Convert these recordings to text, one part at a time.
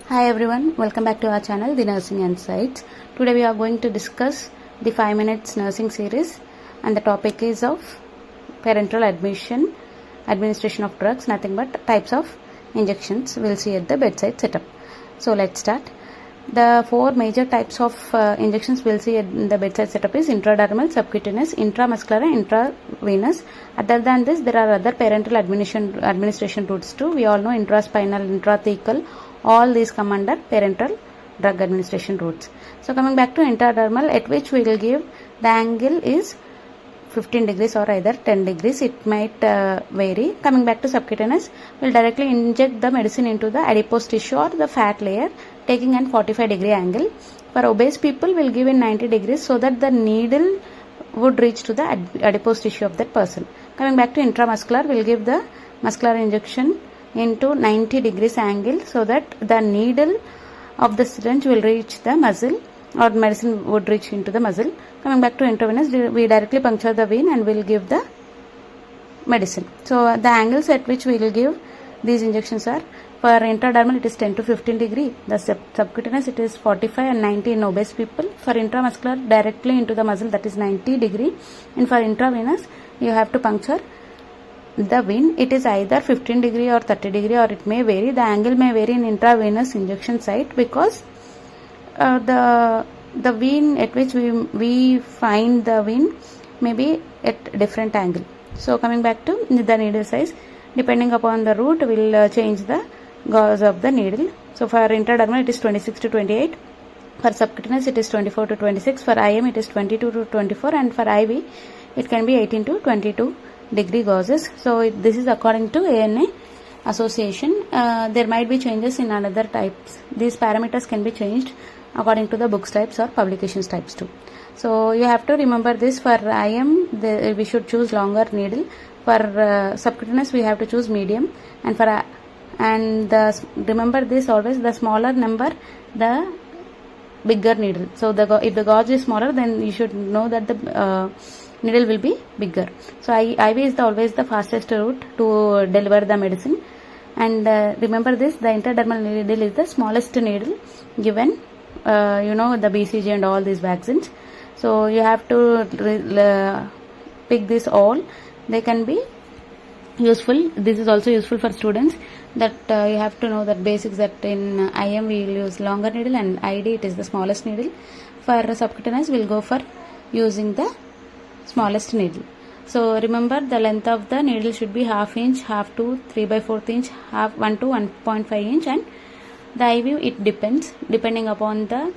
Hi everyone, welcome back to our channel, The Nursing Insights. Today we are going to discuss the 5 minutes nursing series, and the topic is of parenteral administration of drugs, nothing but types of injections we'll see at the bedside setup. So let's start. The 4 major types of injections we'll see at the bedside setup is intradermal, subcutaneous, intramuscular and intravenous. Other than this, there are other parenteral administration routes too. We all know intraspinal, intrathecal, all these come under parenteral drug administration routes. So coming back to intradermal, at which we will give the angle is 15 degrees or either 10 degrees, it might vary. Coming back to subcutaneous, we'll directly inject the medicine into the adipose tissue or the fat layer, taking an 45 degree angle. For obese people, we'll give in 90 degrees so that the needle would reach to the adipose tissue of that person. Coming back to intramuscular, we'll give the muscular injection into 90 degrees angle so that the needle of the syringe will reach the muscle, or medicine would reach into the muscle. Coming back to intravenous, we directly puncture the vein and will give the medicine. So the angles at which we will give these injections are: for intradermal it is 10 to 15 degree, the subcutaneous it is 45 and 90 in obese people. For intramuscular, directly into the muscle, that is 90 degree, and for intravenous you have to puncture the vein. It is either 15 degree or 30 degree, or it may vary. The angle may vary in intravenous injection site because the vein at which we find the vein may be at different angle. So coming back to the needle size, depending upon the route will change the gauge of the needle. So for intradermal it is 26 to 28, for subcutaneous it is 24 to 26, for IM it is 22 to 24, and for IV it can be 18 to 22 degree gauges. So this is according to ANA association. There might be changes in another types. These parameters can be changed according to the books types or publications types too. So you have to remember this. For IM we should choose longer needle, for subcutaneous we have to choose medium, and for remember this always, the smaller number the bigger needle. So if the gauge is smaller, then you should know that the needle will be bigger. So IV is always the fastest route to deliver the medicine, and remember this, the intradermal needle is the smallest needle given the BCG and all these vaccines. So you have to pick this all. They can be useful. This is also useful for students, that you have to know that basics, that in IM we will use longer needle and ID it is the smallest needle. For subcutaneous we will go for using the smallest needle. So remember, the length of the needle should be half inch, half to 3/4 inch, half 1 to 1.5 inch, and the IV it depends depending upon the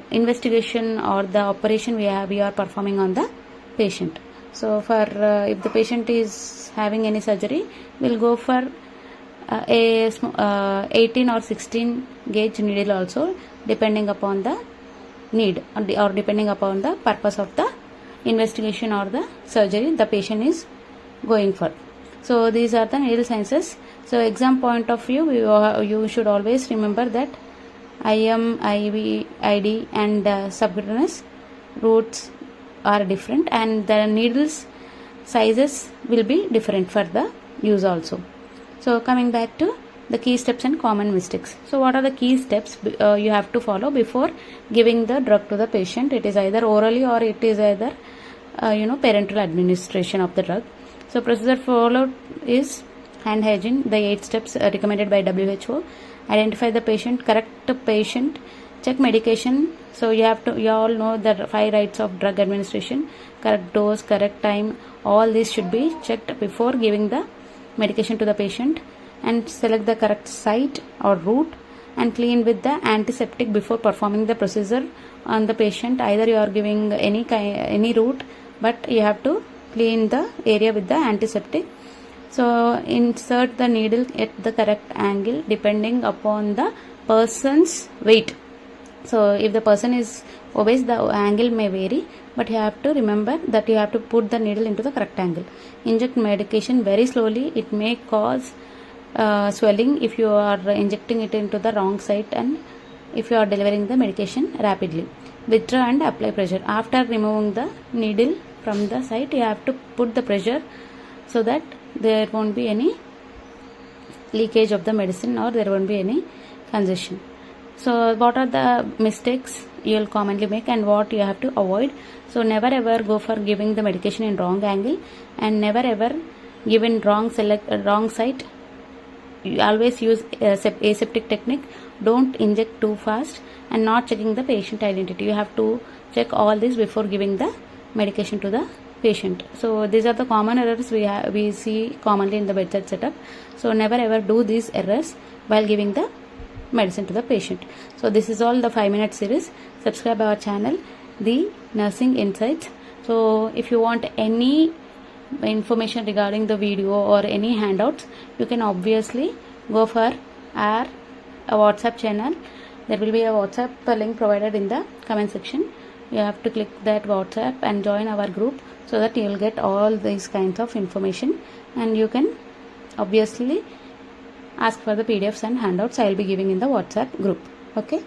investigation or the operation we are performing on the patient. So for if the patient is having any surgery, we'll go for a 18 or 16 gauge needle also, depending upon the need or depending upon the purpose of the investigation or the surgery the patient is going for. So these are the needle sciences. So exam point of view, you should always remember that IM, IV, ID and subcutaneous routes are different, and the needles sizes will be different for the use also. So coming back to the key steps and common mistakes. So what are the key steps you have to follow before giving the drug to the patient? It is either orally or it is either parenteral administration of the drug. So procedure followed is hand hygiene, the 8 steps recommended by WHO. Identify the patient, correct the patient, check medication. So you all know the 5 rights of drug administration: correct dose, correct time, all these should be checked before giving the medication to the patient, and select the correct site or route, and clean with the antiseptic before performing the procedure on the patient. Either you are giving any route, but you have to clean the area with the antiseptic. So insert the needle at the correct angle depending upon the person's weight. So if the person is obese, the angle may vary, but you have to remember that you have to put the needle into the correct angle. Inject medication very slowly. It may cause swelling if you are injecting it into the wrong site, and if you are delivering the medication rapidly. Withdraw and apply pressure. After removing the needle from the site, you have to put the pressure so that there won't be any leakage of the medicine, or there won't be any congestion. So what are the mistakes you will commonly make and what you have to avoid? So never ever go for giving the medication in wrong angle, and never ever give in wrong site. You always use aseptic technique. Don't inject too fast, and not checking the patient identity. You have to check all this before giving the medication to the patient. So these are the common errors we see commonly in the bedside setup. So never ever do these errors while giving the medicine to the patient. So this is all the 5-minute series. Subscribe our channel, The Nursing Insights. So if you want any information regarding the video or any handouts, you can obviously go for our WhatsApp channel. There will be a WhatsApp link provided in the comment section. You have to click that WhatsApp and join our group, so that you will get all these kinds of information, and you can obviously ask for the PDFs and handouts I will be giving in the WhatsApp group. Okay.